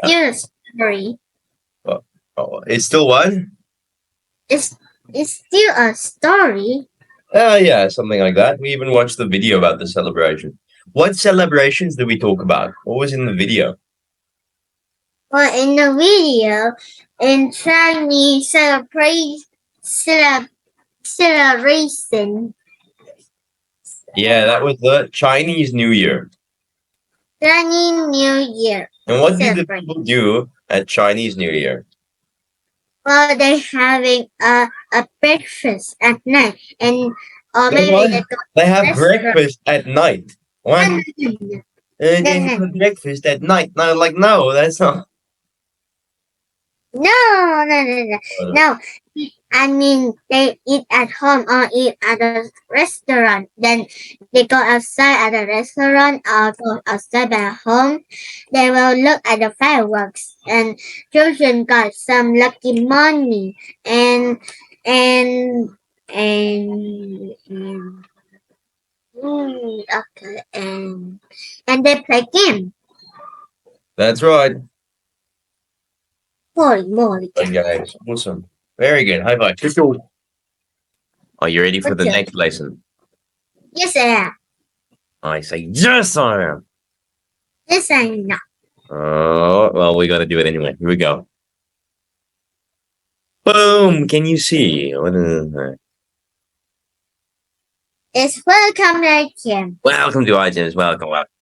still a story. Oh, it's still what? It's still a story. Yeah, something like that. We even watched the video about the celebration. What celebrations did we talk about? What was in the video? Well, in the video, in Chinese celebration. Yeah, that was the Chinese New Year. Chinese New Year. And what do the people do at Chinese New Year? Well, they're having a breakfast at night, and or maybe they have breakfast at night. What? They have breakfast at night. No, that's not. No. I mean, they eat at home or eat at a restaurant. Then they go outside at a restaurant or go outside at home. They will look at the fireworks, and children got some lucky money and and okay and they play game. That's right. Holy moly! Guys, awesome. Very good. High five. Are you ready for the next lesson? Yes, I am. I say yes, I am. Yes, I'm not. Oh, well, we got to do it anyway. Here we go. Boom! Can you see? What is that? It's welcome to iTunes. Welcome to iTunes. Welcome.